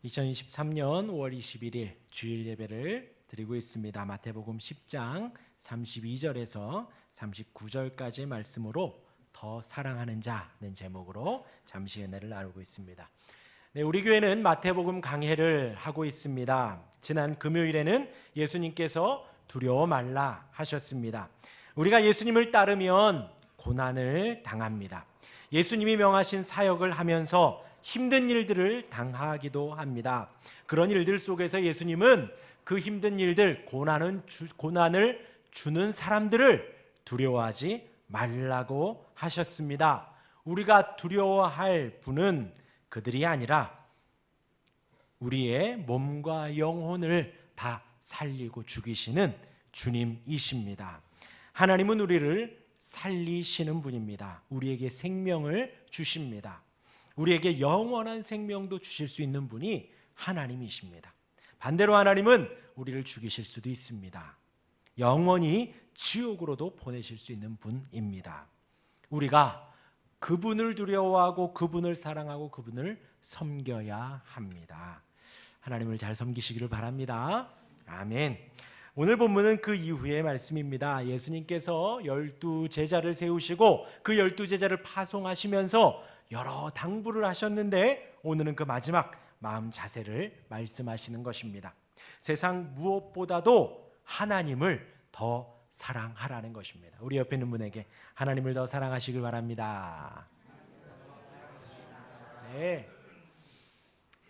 2023년 5월 21일 주일 예배를 드리고 있습니다. 마태복음 10장 32절에서 39절까지의 말씀으로 더 사랑하는 자는 제목으로 잠시 은혜를 나누고 있습니다. 네, 우리 교회는 마태복음 강해를 하고 있습니다. 지난 금요일에는 예수님께서 두려워 말라 하셨습니다. 우리가 예수님을 따르면 고난을 당합니다. 예수님이 명하신 사역을 하면서 힘든 일들을 당하기도 합니다. 그런 일들 속에서 예수님은 그 힘든 일들, 고난을 주는 사람들을 두려워하지 말라고 하셨습니다. 우리가 두려워할 분은 그들이 아니라 우리의 몸과 영혼을 다 살리고 죽이시는 주님이십니다. 하나님은 우리를 살리시는 분입니다. 우리에게 생명을 주십니다. 우리에게 영원한 생명도 주실 수 있는 분이 하나님이십니다. 반대로 하나님은 우리를 죽이실 수도 있습니다. 영원히 지옥으로도 보내실 수 있는 분입니다. 우리가 그분을 두려워하고 그분을 사랑하고 그분을 섬겨야 합니다. 하나님을 잘 섬기시기를 바랍니다. 아멘. 오늘 본문은 그 이후의 말씀입니다. 예수님께서 12제자를 세우시고 그 12제자를 파송하시면서 여러 당부를 하셨는데 오늘은 그 마지막 마음 자세를 말씀하시는 것입니다. 세상 무엇보다도 하나님을 더 사랑하라는 것입니다. 우리 옆에 있는 분에게 하나님을 더 사랑하시길 바랍니다. 네.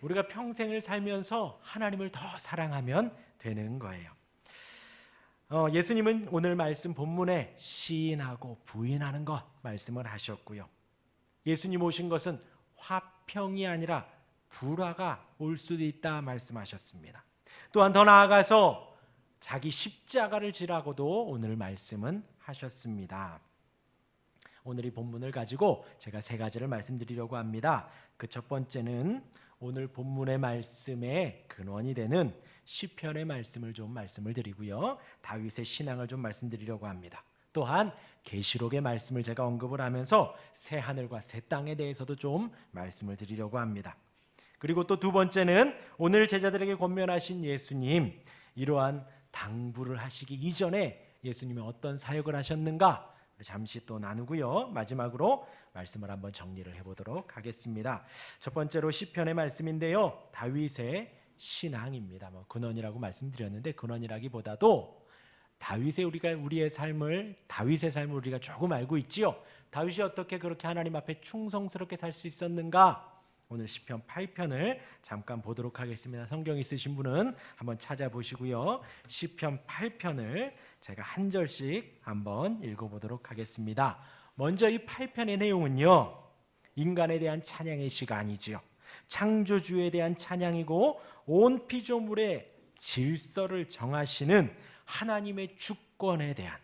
우리가 평생을 살면서 하나님을 더 사랑하면 되는 거예요. 예수님은 오늘 말씀 본문에 시인하고 부인하는 것 말씀을 하셨고요. 예수님 오신 것은 화평이 아니라 불화가 올 수도 있다 말씀하셨습니다. 또한 더 나아가서 자기 십자가를 지라고도 오늘 말씀은 하셨습니다. 오늘 이 본문을 가지고 제가 세 가지를 말씀드리려고 합니다. 그 첫 번째는 오늘 본문의 말씀의 근원이 되는 시편의 말씀을 좀 말씀을 드리고요. 다윗의 신앙을 좀 말씀드리려고 합니다. 또한 계시록의 말씀을 제가 언급을 하면서 새 하늘과 새 땅에 대해서도 좀 말씀을 드리려고 합니다. 그리고 또 두 번째는 오늘 제자들에게 권면하신 예수님, 이러한 당부를 하시기 이전에 예수님이 어떤 사역을 하셨는가 잠시 또 나누고요. 마지막으로 말씀을 한번 정리를 해보도록 하겠습니다. 첫 번째로 시편의 말씀인데요. 다윗의 신앙입니다. 근원이라고 말씀드렸는데 근원이라기보다도 우리의 삶을 우리가 조금 알고 있지요. 다윗이 어떻게 그렇게 하나님 앞에 충성스럽게 살 수 있었는가? 오늘 시편 8편을 잠깐 보도록 하겠습니다. 성경 있으신 분은 한번 찾아보시고요. 시편 8편을 제가 한 절씩 한번 읽어보도록 하겠습니다. 먼저 이 8편의 내용은요, 인간에 대한 찬양의 시간이지요. 창조주에 대한 찬양이고 온 피조물의 질서를 정하시는 하나님의 주권에 대한,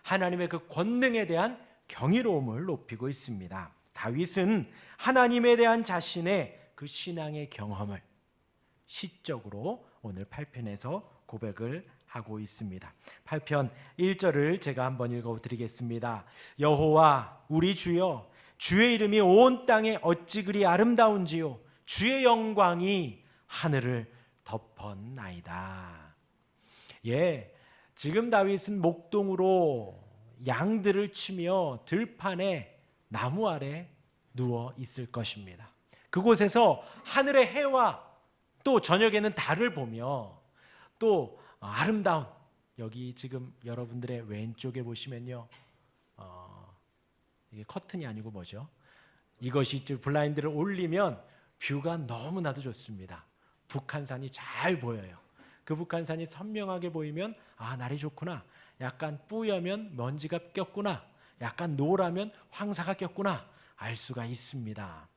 하나님의 그 권능에 대한 경이로움을 높이고 있습니다. 다윗은 하나님에 대한 자신의 그 신앙의 경험을 시적으로 오늘 8편에서 고백을 하고 있습니다. 8편 1절을 제가 한번 읽어드리겠습니다. 여호와 우리 주여, 주의 이름이 온 땅에 어찌 그리 아름다운지요, 주의 영광이 하늘을 덮었나이다. 지금 다윗은 목동으로 양들을 치며 들판에 나무 아래 누워 있을 것입니다. 그곳에서 하늘의 해와 또 저녁에는 달을 보며 또 아름다운, 여기 지금 여러분들의 왼쪽에 보시면요, 이게 커튼이 아니고 뭐죠? 이것이 블라인드를 올리면 뷰가 너무나도 좋습니다. 북한산이 잘 보여요. 그 북한산이 선명하게 보이면 날이 좋구나, 약간 뿌여면 먼지가 꼈구나, 약간 노라면 황사가 꼈구나 알 수가 있습니다.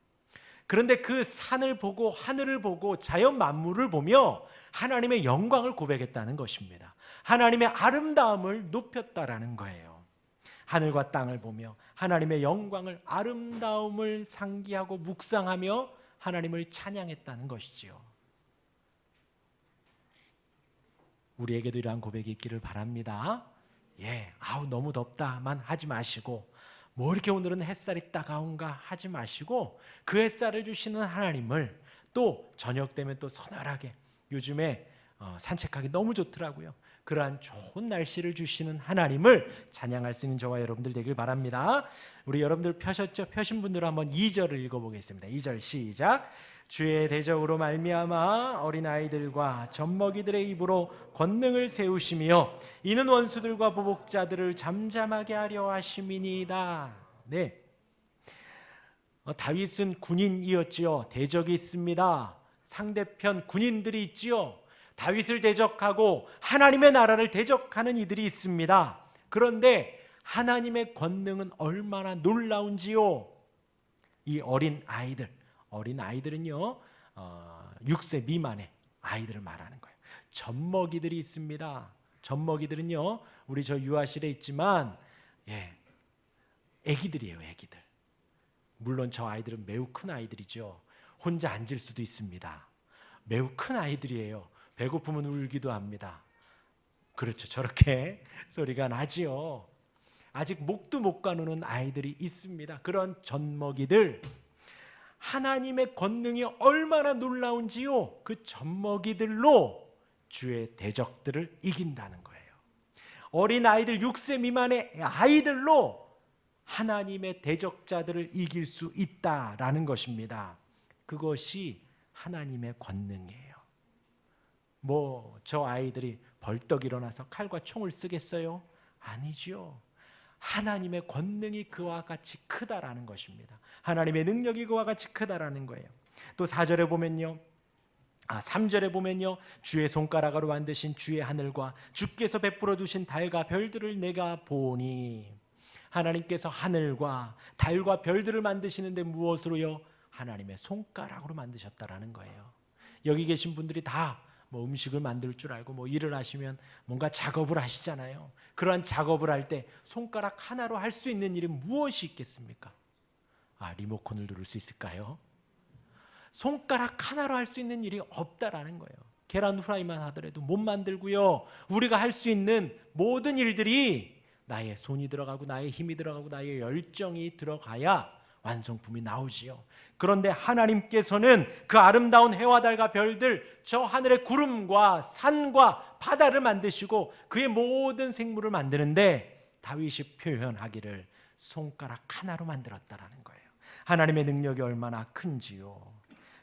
그런데 그 산을 보고 하늘을 보고 자연 만물을 보며 하나님의 영광을 고백했다는 것입니다. 하나님의 아름다움을 높였다라는 거예요. 하늘과 땅을 보며 하나님의 영광을, 아름다움을 상기하고 묵상하며 하나님을 찬양했다는 것이지요. 우리에게도 이러한 고백이 있기를 바랍니다. 너무 덥다만 하지 마시고, 뭐 이렇게 오늘은 햇살이 따가운가 하지 마시고, 그 햇살을 주시는 하나님을 또 저녁 되면 또 서늘하게, 요즘에 산책하기 너무 좋더라고요. 그러한 좋은 날씨를 주시는 하나님을 찬양할 수 있는 저와 여러분들 되길 바랍니다. 우리 여러분들 펴셨죠? 펴신 분들은 한번 2절을 읽어보겠습니다. 2절 시작. 주의 대적으로 말미암아 어린아이들과 젖먹이들의 입으로 권능을 세우시며 이는 원수들과 보복자들을 잠잠하게 하려 하심이니이다. 네, 다윗은 군인이었지요. 대적이 있습니다. 상대편 군인들이 있지요. 다윗을 대적하고 하나님의 나라를 대적하는 이들이 있습니다. 그런데 하나님의 권능은 얼마나 놀라운지요. 이 어린아이들은요 6세 미만의 아이들을 말하는 거예요. 젖먹이들이 있습니다. 젖먹이들은요 우리 저 유아실에 있지만 애기들이에요. 애기들. 물론 저 아이들은 매우 큰 아이들이죠. 혼자 앉을 수도 있습니다. 매우 큰 아이들이에요. 배고프면 울기도 합니다. 그렇죠. 저렇게 소리가 나지요. 아직 목도 못 가누는 아이들이 있습니다. 그런 젖먹이들, 하나님의 권능이 얼마나 놀라운지요. 그 젖먹이들로 주의 대적들을 이긴다는 거예요. 어린 아이들, 6세 미만의 아이들로 하나님의 대적자들을 이길 수 있다라는 것입니다. 그것이 하나님의 권능이에요. 저 아이들이 벌떡 일어나서 칼과 총을 쓰겠어요? 아니죠. 하나님의 권능이 그와 같이 크다라는 것입니다. 하나님의 능력이 그와 같이 크다라는 거예요. 또 4절에 보면요, 3절에 보면요, 주의 손가락으로 만드신 주의 하늘과 주께서 베풀어 두신 달과 별들을 내가 보니. 하나님께서 하늘과 달과 별들을 만드시는데 무엇으로요? 하나님의 손가락으로 만드셨다라는 거예요. 여기 계신 분들이 다 음식을 만들 줄 알고 일을 하시면 뭔가 작업을 하시잖아요. 그러한 작업을 할 때 손가락 하나로 할 수 있는 일이 무엇이 있겠습니까? 리모컨을 누를 수 있을까요? 손가락 하나로 할 수 있는 일이 없다라는 거예요. 계란 후라이만 하더라도 못 만들고요. 우리가 할 수 있는 모든 일들이 나의 손이 들어가고 나의 힘이 들어가고 나의 열정이 들어가야 완성품이 나오지요. 그런데 하나님께서는 그 아름다운 해와 달과 별들, 저 하늘의 구름과 산과 바다를 만드시고 그의 모든 생물을 만드는데 다윗이 표현하기를 손가락 하나로 만들었다라는 거예요. 하나님의 능력이 얼마나 큰지요.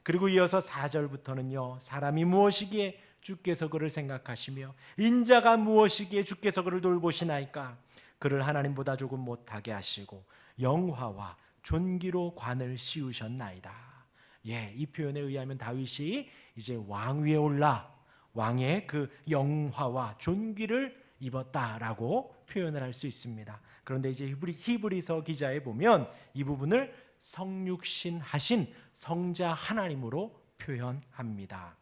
그리고 이어서 4절부터는요, 사람이 무엇이기에 주께서 그를 생각하시며 인자가 무엇이기에 주께서 그를 돌보시나이까. 그를 하나님보다 조금 못하게 하시고 영화와 존귀로 관을 씌우셨나이다. 이 표현에 의하면 다윗이 이제 왕 위에 올라 왕의 그 영화와 존귀를 입었다라고 표현을 할 수 있습니다. 그런데 이제 히브리서 기자에 보면 이 부분을 성육신 하신 성자 하나님으로 표현합니다.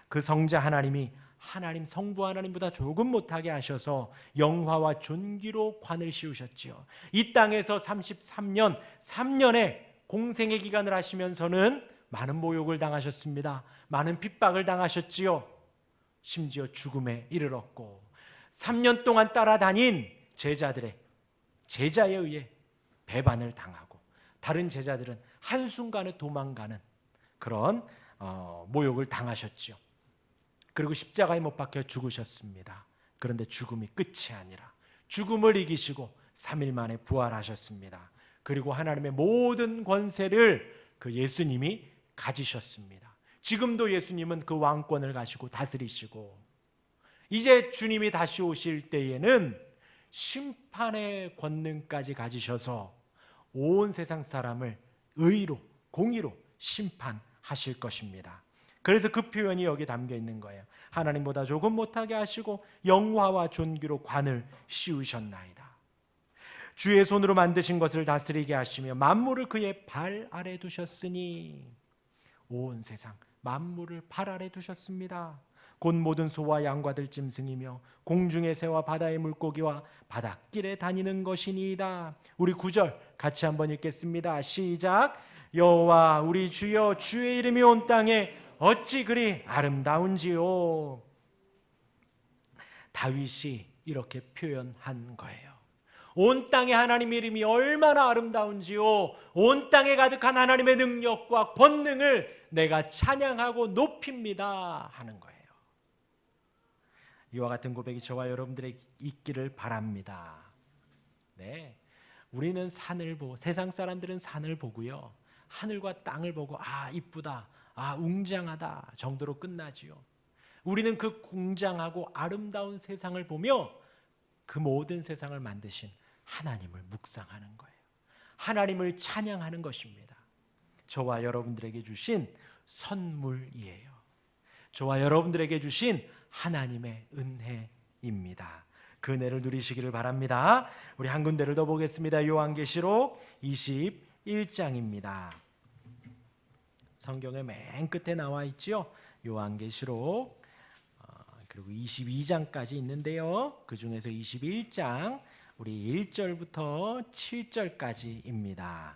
그 성자 하나님이 하나님 성부 하나님보다 조금 못하게 하셔서 영화와 존귀로 관을 씌우셨지요. 이 땅에서 33년 3년의 공생의 기간을 하시면서는 많은 모욕을 당하셨습니다. 많은 핍박을 당하셨지요. 심지어 죽음에 이르렀고 3년 동안 따라다닌 제자에 의해 배반을 당하고 다른 제자들은 한순간에 도망가는 그런 모욕을 당하셨지요. 그리고 십자가에 못 박혀 죽으셨습니다. 그런데 죽음이 끝이 아니라 죽음을 이기시고 3일 만에 부활하셨습니다. 그리고 하나님의 모든 권세를 그 예수님이 가지셨습니다. 지금도 예수님은 그 왕권을 가지고 다스리시고 이제 주님이 다시 오실 때에는 심판의 권능까지 가지셔서 온 세상 사람을 의로 공의로 심판하실 것입니다. 그래서 그 표현이 여기 담겨 있는 거예요. 하나님보다 조금 못하게 하시고 영화와 존귀로 관을 씌우셨나이다. 주의 손으로 만드신 것을 다스리게 하시며 만물을 그의 발 아래 두셨으니. 온 세상 만물을 발 아래 두셨습니다. 곧 모든 소와 양과 들짐승이며 공중의 새와 바다의 물고기와 바닷길에 다니는 것이니이다. 우리 9절 같이 한번 읽겠습니다. 시작. 여호와 우리 주여, 주의 이름이 온 땅에 어찌 그리 아름다운지요. 다윗이 이렇게 표현한 거예요. 온 땅에 하나님의 이름이 얼마나 아름다운지요. 온 땅에 가득한 하나님의 능력과 권능을 내가 찬양하고 높입니다 하는 거예요. 이와 같은 고백이 저와 여러분들에게 있기를 바랍니다. 네, 우리는 산을 보고, 세상 사람들은 산을 보고요, 하늘과 땅을 보고 아 이쁘다, 아 웅장하다 정도로 끝나지요. 우리는 그 웅장하고 아름다운 세상을 보며 그 모든 세상을 만드신 하나님을 묵상하는 거예요. 하나님을 찬양하는 것입니다. 저와 여러분들에게 주신 선물이에요. 저와 여러분들에게 주신 하나님의 은혜입니다. 그 은혜를 누리시기를 바랍니다. 우리 한 군데를 더 보겠습니다. 요한계시록 21장입니다. 성경의 맨 끝에 나와 있죠. 요한계시록 그리고 22장까지 있는데요. 그 중에서 21장 우리 1절부터 7절까지입니다.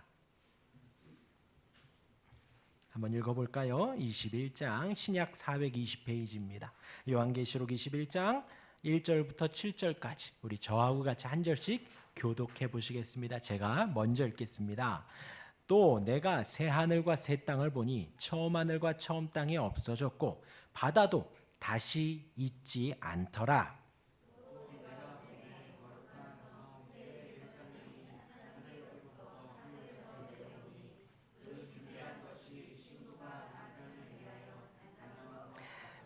한번 읽어볼까요? 21장 신약 420페이지입니다. 요한계시록 21장 1절부터 7절까지 우리 저하고 같이 한 절씩 교독해 보시겠습니다. 제가 먼저 읽겠습니다. 또 내가 새 하늘과 새 땅을 보니 처음 하늘과 처음 땅이 없어졌고 바다도 다시 있지 않더라.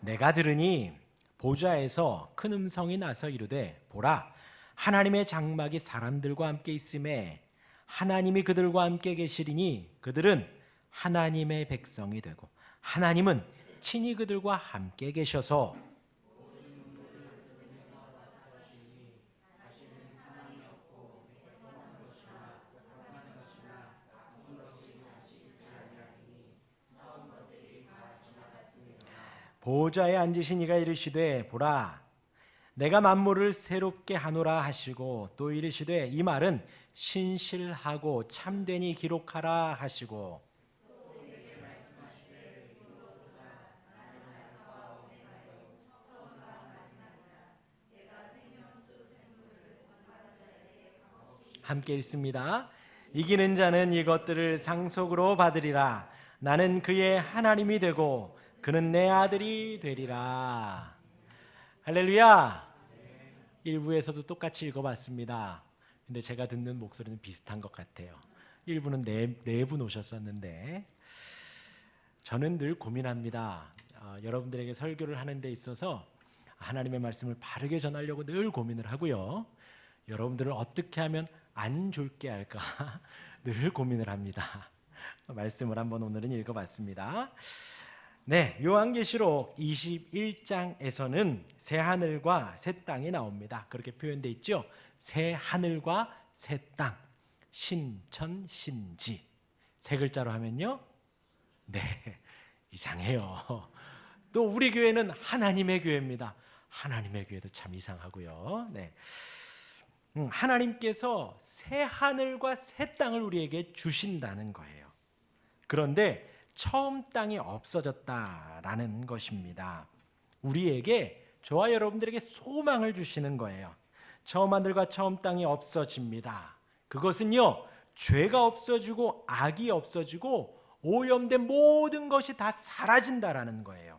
내가 들으니 보좌에서 큰 음성이 나서 이르되 보라 하나님의 장막이 사람들과 함께 있음에 하나님이 그들과 함께 계시리니 그들은 하나님의 백성이 되고 하나님은 친히 그들과 함께 계셔서 보좌에 앉으신 이가 이르시되 보라 내가 만물을 새롭게 하노라 하시고 또 이르시되 이 말은 신실하고 참되니 기록하라 하시고 함께 읽습니다. 이기는 자는 이것들을 상속으로 받으리라. 나는 그의 하나님이 되고 그는 내 아들이 되리라. 할렐루야. 1부에서도 똑같이 읽어봤습니다. 근데 제가 듣는 목소리는 비슷한 것 같아요. 1부는 네 분 오셨었는데 저는 늘 고민합니다. 여러분들에게 설교를 하는 데 있어서 하나님의 말씀을 바르게 전하려고 늘 고민을 하고요. 여러분들을 어떻게 하면 안 졸게 할까 늘 고민을 합니다. 말씀을 한번 오늘은 읽어봤습니다. 네, 요한계시록 21장에서는 새 하늘과 새 땅이 나옵니다. 그렇게 표현되어 있죠. 새 하늘과 새 땅, 신천 신지. 세 글자로 하면요, 네, 이상해요. 또 우리 교회는 하나님의 교회입니다. 하나님의 교회도 참 이상하고요. 네, 하나님께서 새 하늘과 새 땅을 우리에게 주신다는 거예요. 그런데 처음 땅이 없어졌다라는 것입니다. 우리에게, 저와 여러분들에게 소망을 주시는 거예요. 처음 하늘과 처음 땅이 없어집니다. 그것은요, 죄가 없어지고 악이 없어지고 오염된 모든 것이 다 사라진다라는 거예요.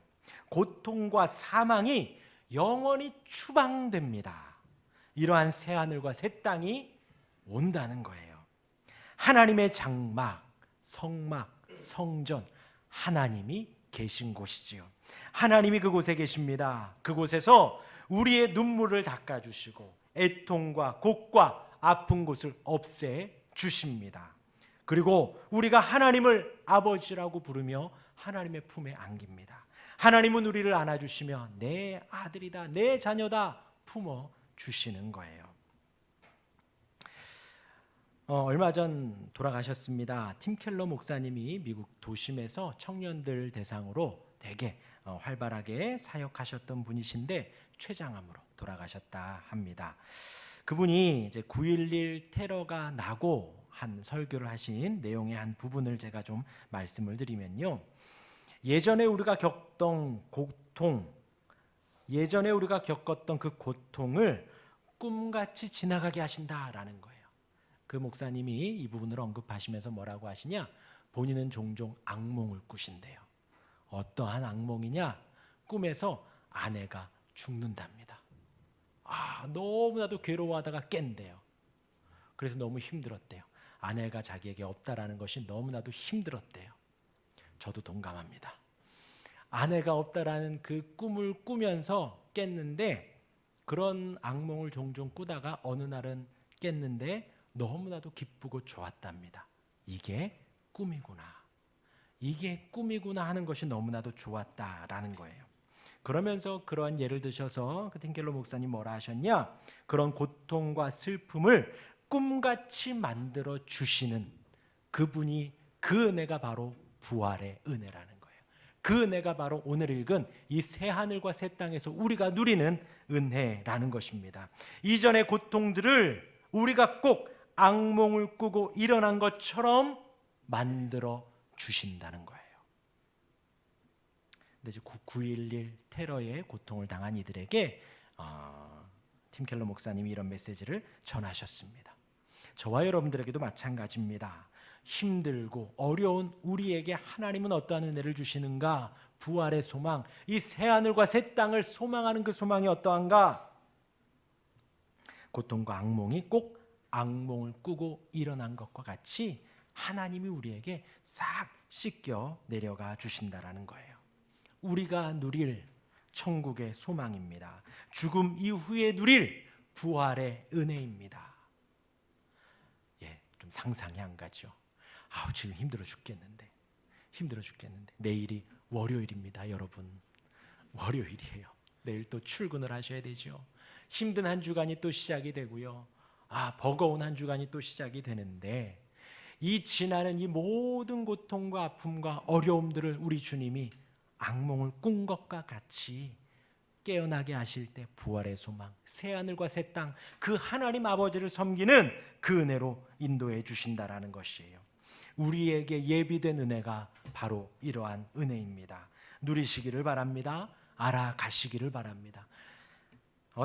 고통과 사망이 영원히 추방됩니다. 이러한 새 하늘과 새 땅이 온다는 거예요. 하나님의 장막, 성막, 성전, 하나님이 계신 곳이지요. 하나님이 그곳에 계십니다. 그곳에서 우리의 눈물을 닦아주시고 애통과 곡과 아픈 곳을 없애 주십니다. 그리고 우리가 하나님을 아버지라고 부르며 하나님의 품에 안깁니다. 하나님은 우리를 안아주시며 내 아들이다, 내 자녀다 품어 주시는 거예요. 얼마 전 돌아가셨습니다. 팀 켈러 목사님이 미국 도심에서 청년들 대상으로 되게 활발하게 사역하셨던 분이신데 췌장암으로 돌아가셨다 합니다. 그분이 이제 9.11 테러가 나고 한 설교를 하신 내용의 한 부분을 제가 좀 말씀을 드리면요, 예전에 우리가 겪었던 고통, 예전에 우리가 겪었던 그 고통을 꿈같이 지나가게 하신다라는 거예요. 그 목사님이 이 부분을 언급하시면서 뭐라고 하시냐? 본인은 종종 악몽을 꾸신대요. 어떠한 악몽이냐? 꿈에서 아내가 죽는답니다. 너무나도 괴로워하다가 깬대요. 그래서 너무 힘들었대요. 아내가 자기에게 없다라는 것이 너무나도 힘들었대요. 저도 동감합니다. 아내가 없다라는 그 꿈을 꾸면서 깼는데, 그런 악몽을 종종 꾸다가 어느 날은 깼는데 너무나도 기쁘고 좋았답니다. 이게 꿈이구나. 이게 꿈이구나 하는 것이 너무나도 좋았다라는 거예요. 그러면서 그러한 예를 드셔서 그 팀켈러 목사님 뭐라 하셨냐? 그런 고통과 슬픔을 꿈같이 만들어 주시는 그분이, 그 은혜가 바로 부활의 은혜라는 거예요. 그 은혜가 바로 오늘 읽은 이 새 하늘과 새 땅에서 우리가 누리는 은혜라는 것입니다. 이전의 고통들을 우리가 꼭 악몽을 꾸고 일어난 것처럼 만들어 주신다는 거예요. 근데 이제 9.11 테러의 고통을 당한 이들에게 팀켈러 목사님이 이런 메시지를 전하셨습니다. 저와 여러분들에게도 마찬가지입니다. 힘들고 어려운 우리에게 하나님은 어떠한 은혜를 주시는가? 부활의 소망, 이 새하늘과 새 땅을 소망하는 그 소망이 어떠한가? 고통과 악몽이 꼭 악몽을 꾸고 일어난 것과 같이 하나님이 우리에게 싹 씻겨 내려가 주신다라는 거예요. 우리가 누릴 천국의 소망입니다. 죽음 이후에 누릴 부활의 은혜입니다. 좀 상상이 안 가죠. 지금 힘들어 죽겠는데 내일이 월요일입니다. 여러분, 월요일이에요. 내일 또 출근을 하셔야 되죠. 힘든 한 주간이 또 시작이 되고요. 버거운 한 주간이 또 시작이 되는데, 이 지나는 이 모든 고통과 아픔과 어려움들을 우리 주님이 악몽을 꾼 것과 같이 깨어나게 하실 때 부활의 소망, 새하늘과 새 땅, 그 하나님 아버지를 섬기는 그 은혜로 인도해 주신다라는 것이에요. 우리에게 예비된 은혜가 바로 이러한 은혜입니다. 누리시기를 바랍니다. 알아가시기를 바랍니다.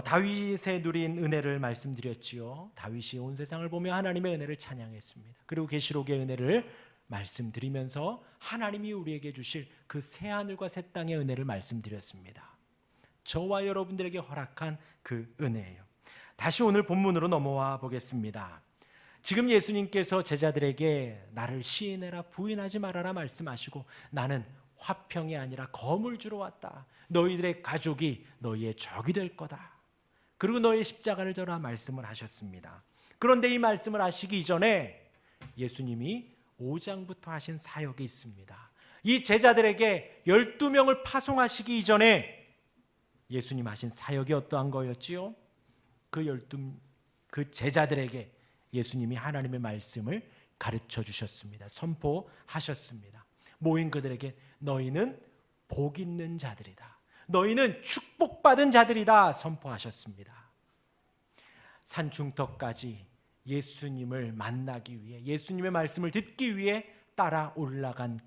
다윗의 누린 은혜를 말씀드렸지요. 다윗이 온 세상을 보며 하나님의 은혜를 찬양했습니다. 그리고 계시록의 은혜를 말씀드리면서 하나님이 우리에게 주실 그 새하늘과 새 땅의 은혜를 말씀드렸습니다. 저와 여러분들에게 허락한 그 은혜예요. 다시 오늘 본문으로 넘어와 보겠습니다. 지금 예수님께서 제자들에게 나를 시인해라, 부인하지 말아라 말씀하시고, 나는 화평이 아니라 검을 주러 왔다. 너희들의 가족이 너희의 적이 될 거다. 그리고 너희의 십자가를 져라 말씀을 하셨습니다. 그런데 이 말씀을 하시기 이전에 예수님이 5장부터 하신 사역이 있습니다. 이 제자들에게 12명을 파송하시기 이전에 예수님 하신 사역이 어떠한 거였지요? 그 제자들에게 예수님이 하나님의 말씀을 가르쳐 주셨습니다. 선포하셨습니다. 모인 그들에게 너희는 복 있는 자들이다. 너희는 축복받은 자들이다 선포하셨습니다. 산중턱까지 예수님을 만나기 위해, 예수님의 말씀을 듣기 위해 따라 올라간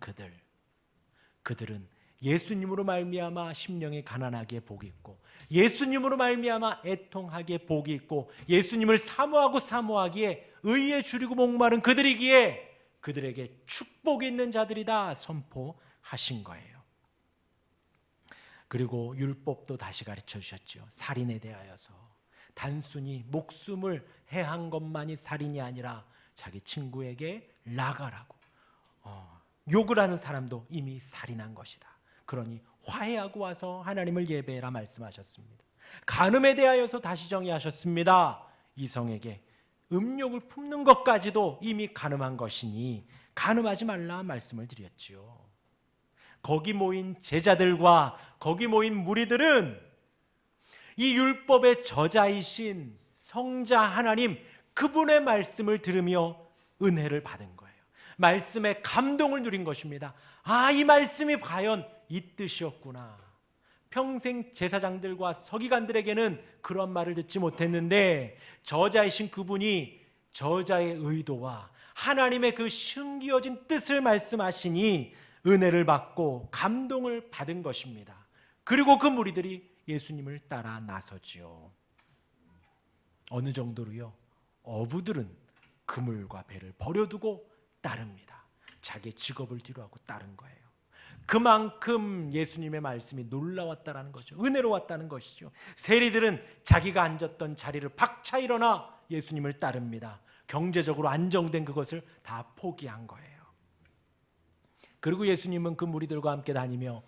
그들은 예수님으로 말미암아 심령이 가난하기에 복이 있고, 예수님으로 말미암아 애통하기에 복이 있고, 예수님을 사모하기에 의에 줄이고 목마른 그들이기에 그들에게 축복이 있는 자들이다 선포하신 거예요. 그리고 율법도 다시 가르쳐 주셨죠. 살인에 대하여서 단순히 목숨을 해한 것만이 살인이 아니라 자기 친구에게 나가라고 욕을 하는 사람도 이미 살인한 것이다. 그러니 화해하고 와서 하나님을 예배해라 말씀하셨습니다. 간음에 대하여서 다시 정의하셨습니다. 이성에게 음욕을 품는 것까지도 이미 간음한 것이니 간음하지 말라 말씀을 드렸지요. 거기 모인 제자들과 거기 모인 무리들은 이 율법의 저자이신 성자 하나님, 그분의 말씀을 들으며 은혜를 받은 거예요. 말씀의 감동을 누린 것입니다. 이 말씀이 과연 이 뜻이었구나. 평생 제사장들과 서기관들에게는 그런 말을 듣지 못했는데, 저자이신 그분이 저자의 의도와 하나님의 그 숨겨진 뜻을 말씀하시니 은혜를 받고 감동을 받은 것입니다. 그리고 그 무리들이 예수님을 따라 나서지요. 어느 정도로요? 어부들은 그물과 배를 버려두고 따릅니다. 자기의 직업을 뒤로하고 따른 거예요. 그만큼 예수님의 말씀이 놀라웠다라는 거죠. 은혜로웠다는 것이죠. 세리들은 자기가 앉았던 자리를 박차 일어나 예수님을 따릅니다. 경제적으로 안정된 그것을 다 포기한 거예요. 그리고 예수님은 그 무리들과 함께 다니며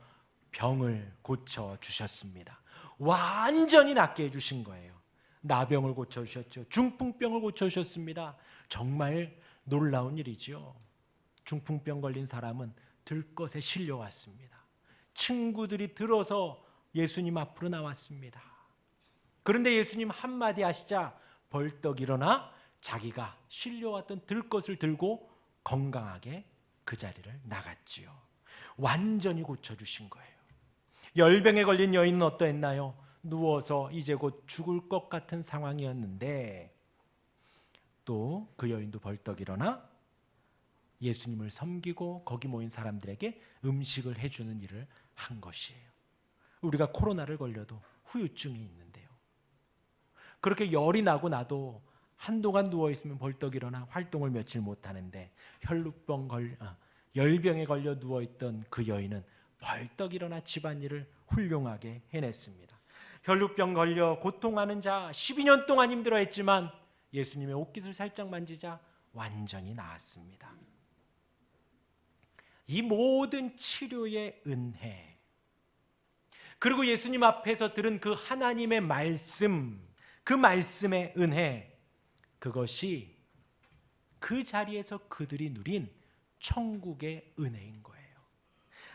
병을 고쳐주셨습니다. 완전히 낫게 해주신 거예요. 나병을 고쳐주셨죠. 중풍병을 고쳐주셨습니다. 정말 놀라운 일이죠. 중풍병 걸린 사람은 들것에 실려왔습니다. 친구들이 들어서 예수님 앞으로 나왔습니다. 그런데 예수님 한마디 하시자 벌떡 일어나 자기가 실려왔던 들것을 들고 건강하게 그 자리를 나갔지요. 완전히 고쳐주신 거예요. 열병에 걸린 여인은 어떠했나요? 누워서 이제 곧 죽을 것 같은 상황이었는데 또 그 여인도 벌떡 일어나 예수님을 섬기고 거기 모인 사람들에게 음식을 해주는 일을 한 것이에요. 우리가 코로나를 걸려도 후유증이 있는데요. 그렇게 열이 나고 나도 한동안 누워있으면 벌떡 일어나 활동을 며칠 못하는데 열병에 걸려 누워있던 그 여인은 벌떡 일어나 집안일을 훌륭하게 해냈습니다. 혈루병 걸려 고통하는 자 12년 동안 힘들어했지만 예수님의 옷깃을 살짝 만지자 완전히 나았습니다. 이 모든 치료의 은혜, 그리고 예수님 앞에서 들은 그 하나님의 말씀, 그 말씀의 은혜, 그것이 그 자리에서 그들이 누린 천국의 은혜인 거예요.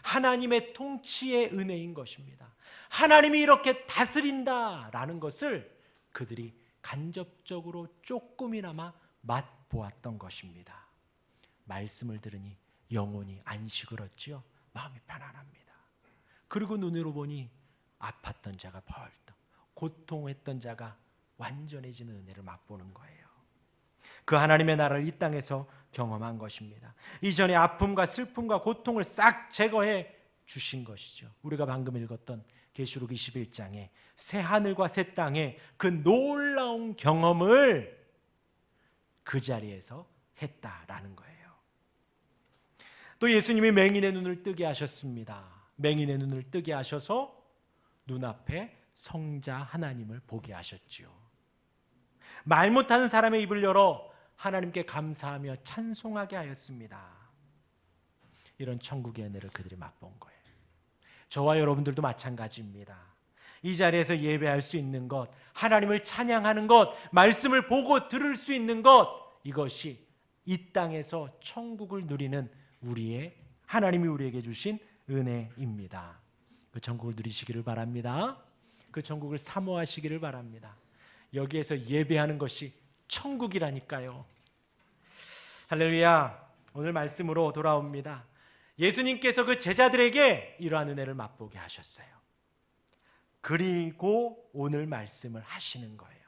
하나님의 통치의 은혜인 것입니다. 하나님이 이렇게 다스린다라는 것을 그들이 간접적으로 조금이나마 맛보았던 것입니다. 말씀을 들으니 영혼이 안식을 얻지요. 마음이 편안합니다. 그리고 눈으로 보니 아팠던 자가 벌떡, 고통했던 자가 완전해지는 은혜를 맛보는 거예요. 그 하나님의 나라를 이 땅에서 경험한 것입니다. 이전에 아픔과 슬픔과 고통을 싹 제거해 주신 것이죠. 우리가 방금 읽었던 계시록 21장에 새 하늘과 새 땅의 그 놀라운 경험을 그 자리에서 했다라는 거예요. 또 예수님이 맹인의 눈을 뜨게 하셨습니다. 맹인의 눈을 뜨게 하셔서 눈앞에 성자 하나님을 보게 하셨지요. 말 못하는 사람의 입을 열어 하나님께 감사하며 찬송하게 하였습니다. 이런 천국의 은혜를 그들이 맛본 거예요. 저와 여러분들도 마찬가지입니다. 이 자리에서 예배할 수 있는 것, 하나님을 찬양하는 것, 말씀을 보고 들을 수 있는 것, 이것이 이 땅에서 천국을 누리는 우리의, 하나님이 우리에게 주신 은혜입니다. 그 천국을 누리시기를 바랍니다. 그 천국을 사모하시기를 바랍니다. 여기에서 예배하는 것이 천국이라니까요. 할렐루야. 오늘 말씀으로 돌아옵니다. 예수님께서 그 제자들에게 이러한 은혜를 맛보게 하셨어요. 그리고 오늘 말씀을 하시는 거예요.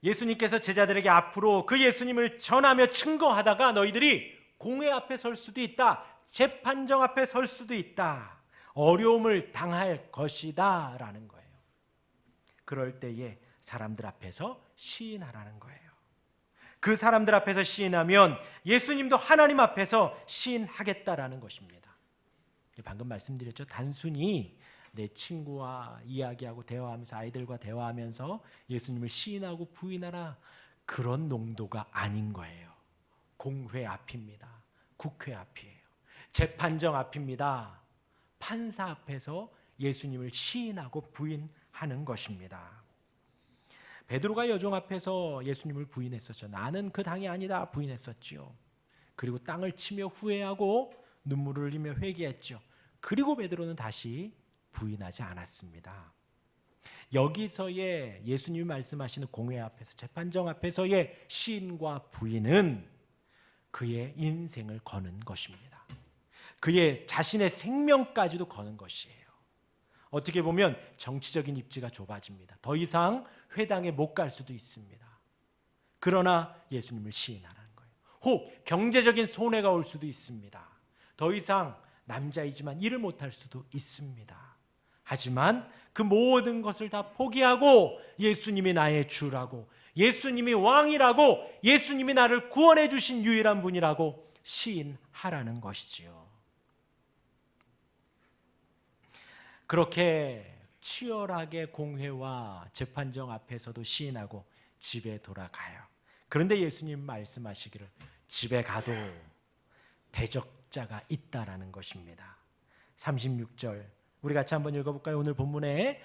예수님께서 제자들에게 앞으로 그 예수님을 전하며 증거하다가 너희들이 공회 앞에 설 수도 있다, 재판정 앞에 설 수도 있다, 어려움을 당할 것이다 라는 거예요. 그럴 때에 사람들 앞에서 시인하라는 거예요. 그 사람들 앞에서 시인하면 예수님도 하나님 앞에서 시인하겠다라는 것입니다. 방금 말씀드렸죠. 단순히 내 친구와 이야기하고 대화하면서, 아이들과 대화하면서 예수님을 시인하고 부인하라, 그런 농도가 아닌 거예요. 공회 앞입니다. 국회 앞이에요. 재판정 앞입니다. 판사 앞에서 예수님을 시인하고 부인하는 것입니다. 베드로가 여종 앞에서 예수님을 부인했었죠. 나는 그 당이 아니다 부인했었지요. 그리고 땅을 치며 후회하고 눈물을 흘리며 회개했죠. 그리고 베드로는 다시 부인하지 않았습니다. 여기서의 예수님이 말씀하시는 공회 앞에서, 재판정 앞에서의 시인과 부인은 그의 인생을 거는 것입니다. 그의 자신의 생명까지도 거는 것이에요. 어떻게 보면 정치적인 입지가 좁아집니다. 더 이상 회당에 못 갈 수도 있습니다. 그러나 예수님을 시인하라는 거예요. 혹 경제적인 손해가 올 수도 있습니다. 더 이상 남자이지만 일을 못할 수도 있습니다. 하지만 그 모든 것을 다 포기하고 예수님이 나의 주라고, 예수님이 왕이라고, 예수님이 나를 구원해 주신 유일한 분이라고 시인하라는 것이지요. 그렇게 치열하게 공회와 재판정 앞에서도 시인하고 집에 돌아가요. 그런데 예수님 말씀하시기를 집에 가도 대적자가 있다라는 것입니다. 36절 우리 같이 한번 읽어볼까요? 오늘 본문에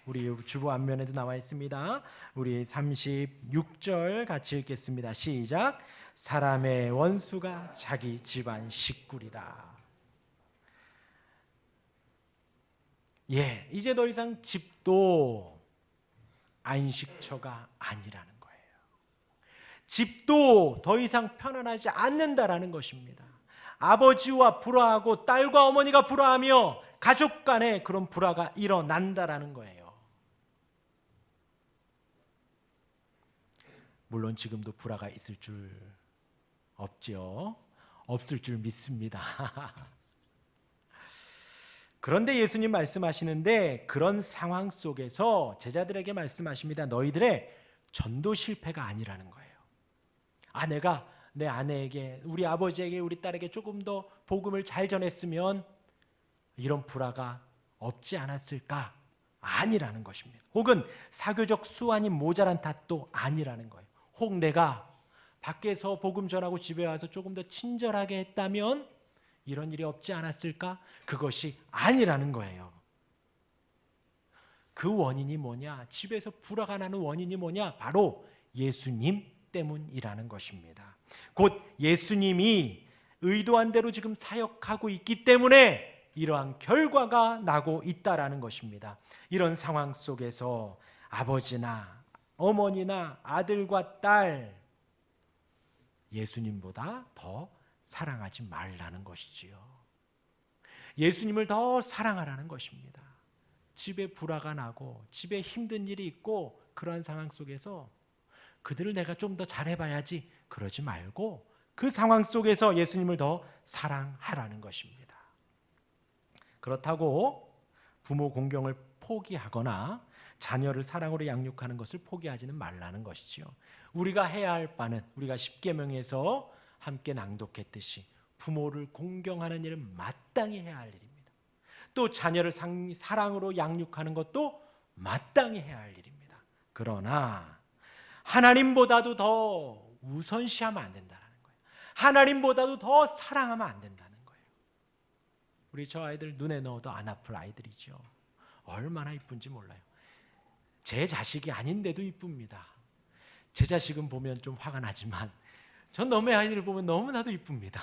우리 주보 앞면에도 나와 있습니다. 우리 36절 같이 읽겠습니다. 시작. 사람의 원수가 자기 집안 식구리라. 이제 더 이상 집도 안식처가 아니라는 거예요. 집도 더 이상 편안하지 않는다라는 것입니다. 아버지와 불화하고 딸과 어머니가 불화하며 가족 간에 그런 불화가 일어난다라는 거예요. 물론 지금도 불화가 있을 줄 없지요. 없을 줄 믿습니다. 그런데 예수님 말씀하시는데 그런 상황 속에서 제자들에게 말씀하십니다. 너희들의 전도 실패가 아니라는 거예요. 내가 내 아내에게, 우리 아버지에게, 우리 딸에게 조금 더 복음을 잘 전했으면 이런 불화가 없지 않았을까? 아니라는 것입니다. 혹은 사교적 수완이 모자란 탓도 아니라는 거예요. 혹 내가 밖에서 복음 전하고 집에 와서 조금 더 친절하게 했다면 이런 일이 없지 않았을까? 그것이 아니라는 거예요. 그 원인이 뭐냐? 집에서 불화가 나는 원인이 뭐냐? 바로 예수님 때문이라는 것입니다. 곧 예수님이 의도한 대로 지금 사역하고 있기 때문에 이러한 결과가 나고 있다라는 것입니다. 이런 상황 속에서 아버지나 어머니나 아들과 딸 예수님보다 더 사랑하지 말라는 것이지요. 예수님을 더 사랑하라는 것입니다. 집에 불화가 나고 집에 힘든 일이 있고 그러한 상황 속에서 그들을 내가 좀 더 잘해봐야지 그러지 말고 그 상황 속에서 예수님을 더 사랑하라는 것입니다. 그렇다고 부모 공경을 포기하거나 자녀를 사랑으로 양육하는 것을 포기하지는 말라는 것이지요. 우리가 해야 할 바는 우리가 십계명에서 함께 낭독했듯이 부모를 공경하는 일은 마땅히 해야 할 일입니다. 또 자녀를 사랑으로 양육하는 것도 마땅히 해야 할 일입니다. 그러나 하나님보다도 더 우선시하면 안 된다는 거예요. 하나님보다도 더 사랑하면 안 된다는 거예요. 우리 저 아이들 눈에 넣어도 안 아플 아이들이죠. 얼마나 이쁜지 몰라요. 제 자식이 아닌데도 이쁩니다. 제 자식은 보면 좀 화가 나지만 전 너의 아이들을 보면 너무나도 이쁩니다.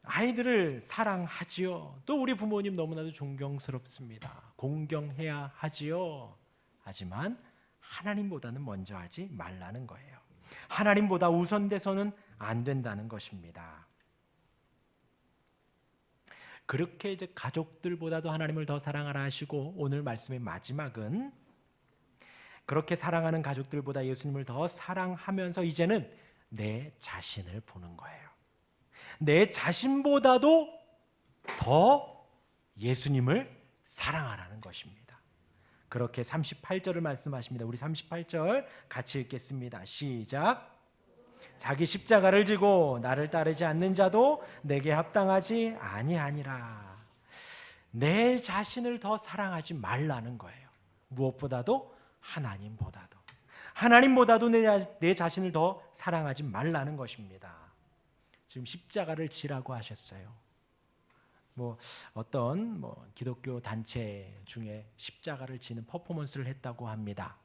아이들을 사랑하지요. 또 우리 부모님 너무나도 존경스럽습니다. 공경해야 하지요. 하지만 하나님보다는 먼저 하지 말라는 거예요. 하나님보다 우선돼서는 안 된다는 것입니다. 그렇게 이제 가족들보다도 하나님을 더 사랑하라 하시고 오늘 말씀의 마지막은 그렇게 사랑하는 가족들보다 예수님을 더 사랑하면서 이제는 내 자신을 보는 거예요. 내 자신보다도 더 예수님을 사랑하라는 것입니다. 그렇게 38절을 말씀하십니다. 우리 38절 같이 읽겠습니다. 시작. 자기 십자가를 지고 나를 따르지 않는 자도 내게 합당하지 아니하니라. 내 자신을 더 사랑하지 말라는 거예요. 무엇보다도 하나님보다도 내 자신을 더 사랑하지 말라는 것입니다. 지금 십자가를 지라고 하셨어요. 어떤 기독교 단체 중에 십자가를 지는 퍼포먼스를 했다고 합니다.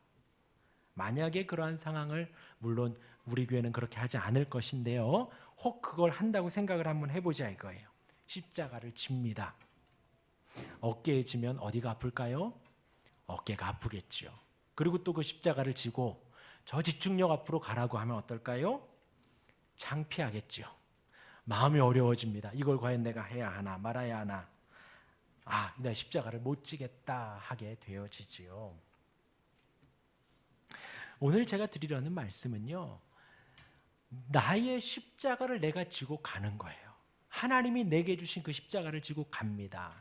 만약에 그러한 상황을 물론 우리 교회는 그렇게 하지 않을 것인데요. 혹 그걸 한다고 생각을 한번 해보자 이거예요. 십자가를 집니다. 어깨에 지면 어디가 아플까요? 어깨가 아프겠죠. 그리고 또 그 십자가를 지고 저 집중력 앞으로 가라고 하면 어떨까요? 창피하겠죠. 마음이 어려워집니다. 이걸 과연 내가 해야 하나 말아야 하나. 내가 십자가를 못 지겠다 하게 되어지지요. 오늘 제가 드리려는 말씀은요. 나의 십자가를 내가 지고 가는 거예요. 하나님이 내게 주신 그 십자가를 지고 갑니다.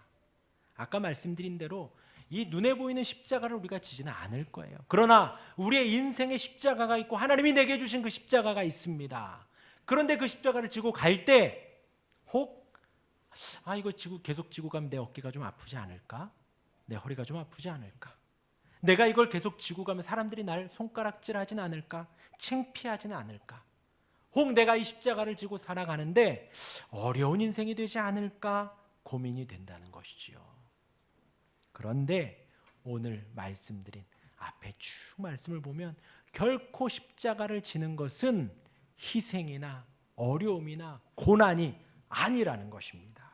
아까 말씀드린 대로 이 눈에 보이는 십자가를 우리가 지지는 않을 거예요. 그러나 우리의 인생에 십자가가 있고 하나님이 내게 주신 그 십자가가 있습니다. 그런데 그 십자가를 지고 갈 때 혹 이거 계속 지고 가면 내 어깨가 좀 아프지 않을까? 내 허리가 좀 아프지 않을까? 내가 이걸 계속 지고 가면 사람들이 날 손가락질하진 않을까? 창피하지는 않을까? 혹 내가 이 십자가를 지고 살아가는데 어려운 인생이 되지 않을까? 고민이 된다는 것이지요. 그런데 오늘 말씀드린 앞에 쭉 말씀을 보면 결코 십자가를 지는 것은 희생이나 어려움이나 고난이 아니라는 것입니다.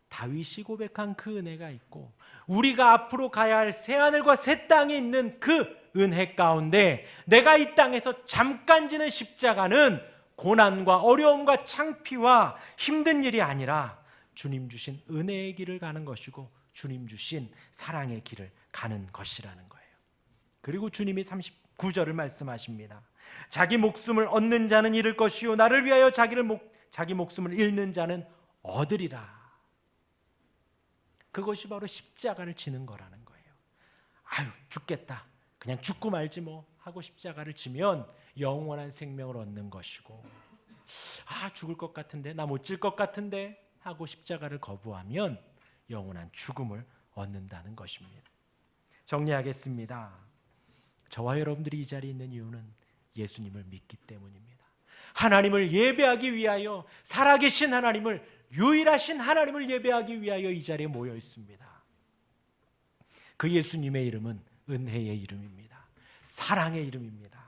다윗이 고백한 그 은혜가 있고 우리가 앞으로 가야 할 새하늘과 새 땅이 있는 그 은혜 가운데 내가 이 땅에서 잠깐 지는 십자가는 고난과 어려움과 창피와 힘든 일이 아니라 주님 주신 은혜의 길을 가는 것이고 주님 주신 사랑의 길을 가는 것이라는 거예요. 그리고 주님이 39절을 말씀하십니다. 자기 목숨을 얻는 자는 잃을 것이요 나를 위하여 자기 목숨을 잃는 자는 얻으리라. 그것이 바로 십자가를 지는 거라는 거예요. 죽겠다. 그냥 죽고 말지 뭐 하고 십자가를 지면 영원한 생명을 얻는 것이고 죽을 것 같은데 나 못 질 것 같은데 하고 십자가를 거부하면 영원한 죽음을 얻는다는 것입니다. 정리하겠습니다. 저와 여러분들이 이 자리에 있는 이유는 예수님을 믿기 때문입니다. 하나님을 예배하기 위하여 살아계신 하나님을 유일하신 하나님을 예배하기 위하여 이 자리에 모여 있습니다. 그 예수님의 이름은 은혜의 이름입니다. 사랑의 이름입니다.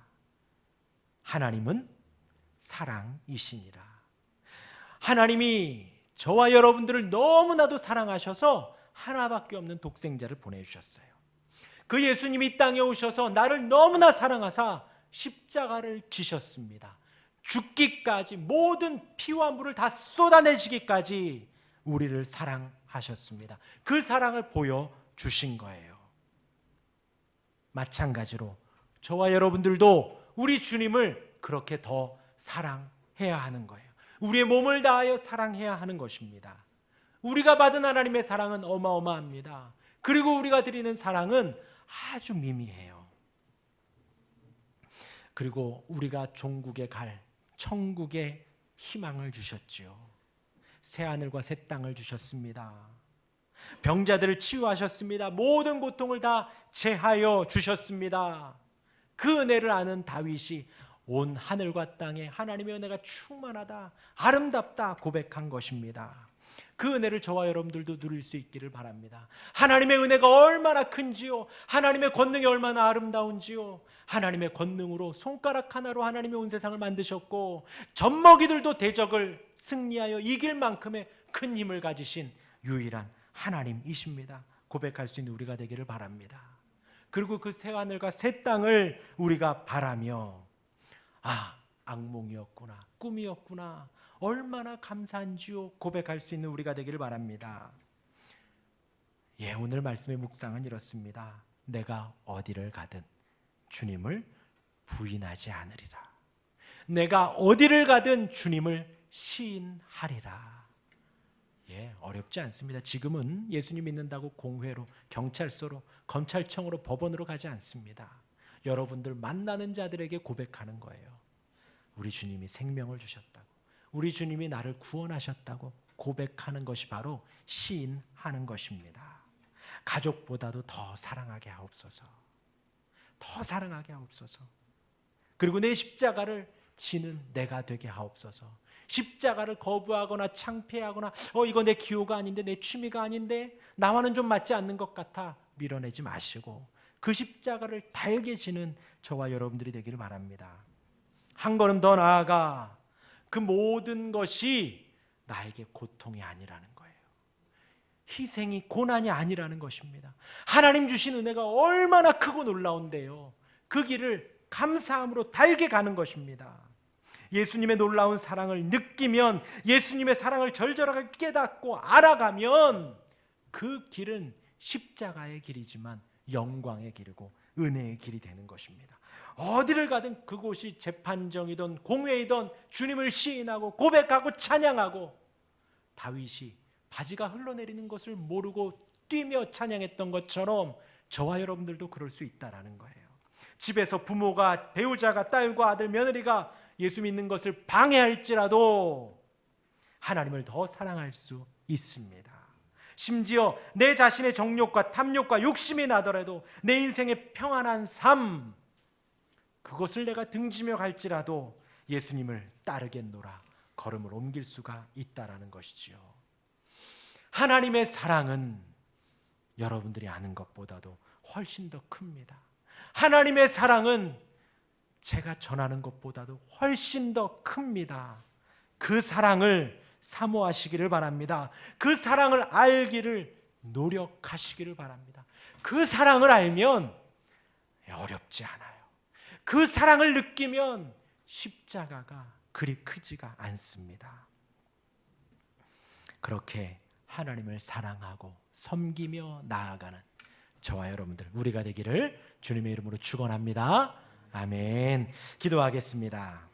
하나님은 사랑이시니라. 하나님이 저와 여러분들을 너무나도 사랑하셔서 하나밖에 없는 독생자를 보내주셨어요. 그 예수님이 이 땅에 오셔서 나를 너무나 사랑하사 십자가를 지셨습니다. 죽기까지 모든 피와 물을 다 쏟아내시기까지 우리를 사랑하셨습니다. 그 사랑을 보여주신 거예요. 마찬가지로 저와 여러분들도 우리 주님을 그렇게 더 사랑해야 하는 거예요. 우리의 몸을 다하여 사랑해야 하는 것입니다. 우리가 받은 하나님의 사랑은 어마어마합니다. 그리고 우리가 드리는 사랑은 아주 미미해요. 그리고 우리가 종국에 갈 천국의 희망을 주셨지요. 새하늘과 새 땅을 주셨습니다. 병자들을 치유하셨습니다. 모든 고통을 다 제하여 주셨습니다. 그 은혜를 아는 다윗이 온 하늘과 땅에 하나님의 은혜가 충만하다, 아름답다 고백한 것입니다. 그 은혜를 저와 여러분들도 누릴 수 있기를 바랍니다. 하나님의 은혜가 얼마나 큰지요, 하나님의 권능이 얼마나 아름다운지요. 하나님의 권능으로 손가락 하나로 하나님이 온 세상을 만드셨고 젖먹이들도 대적을 승리하여 이길 만큼의 큰 힘을 가지신 유일한 하나님이십니다. 고백할 수 있는 우리가 되기를 바랍니다. 그리고 그 새하늘과 새 땅을 우리가 바라며 악몽이었구나, 꿈이었구나, 얼마나 감사한지요 고백할 수 있는 우리가 되기를 바랍니다. 오늘 말씀의 묵상은 이렇습니다. 내가 어디를 가든 주님을 부인하지 않으리라. 내가 어디를 가든 주님을 시인하리라. 어렵지 않습니다. 지금은 예수님 믿는다고 공회로, 경찰서로, 검찰청으로, 법원으로 가지 않습니다. 여러분들 만나는 자들에게 고백하는 거예요. 우리 주님이 생명을 주셨다고, 우리 주님이 나를 구원하셨다고 고백하는 것이 바로 시인하는 것입니다. 가족보다도 더 사랑하게 하옵소서. 더 사랑하게 하옵소서. 그리고 내 십자가를 지는 내가 되게 하옵소서. 십자가를 거부하거나 창피하거나 이거 내 기호가 아닌데, 내 취미가 아닌데, 나와는 좀 맞지 않는 것 같아 밀어내지 마시고 그 십자가를 달게 지는 저와 여러분들이 되기를 바랍니다. 한 걸음 더 나아가 그 모든 것이 나에게 고통이 아니라는 거예요. 희생이 고난이 아니라는 것입니다. 하나님 주신 은혜가 얼마나 크고 놀라운데요. 그 길을 감사함으로 달게 가는 것입니다. 예수님의 놀라운 사랑을 느끼면, 예수님의 사랑을 절절하게 깨닫고 알아가면 그 길은 십자가의 길이지만 영광의 길이고 은혜의 길이 되는 것입니다. 어디를 가든 그곳이 재판정이든 공회이든 주님을 시인하고 고백하고 찬양하고 다윗이 바지가 흘러내리는 것을 모르고 뛰며 찬양했던 것처럼 저와 여러분들도 그럴 수 있다라는 거예요. 집에서 부모가, 배우자가, 딸과 아들, 며느리가 예수 믿는 것을 방해할지라도 하나님을 더 사랑할 수 있습니다. 심지어 내 자신의 정욕과 탐욕과 욕심이 나더라도 내 인생의 평안한 삶, 그것을 내가 등지며 갈지라도 예수님을 따르겠노라 걸음을 옮길 수가 있다라는 것이지요. 하나님의 사랑은 여러분들이 아는 것보다도 훨씬 더 큽니다. 하나님의 사랑은 제가 전하는 것보다도 훨씬 더 큽니다. 그 사랑을 사모하시기를 바랍니다. 그 사랑을 알기를 노력하시기를 바랍니다. 그 사랑을 알면 어렵지 않아요. 그 사랑을 느끼면 십자가가 그리 크지가 않습니다. 그렇게 하나님을 사랑하고 섬기며 나아가는 저와 여러분들 우리가 되기를 주님의 이름으로 축원합니다. 아멘. 기도하겠습니다.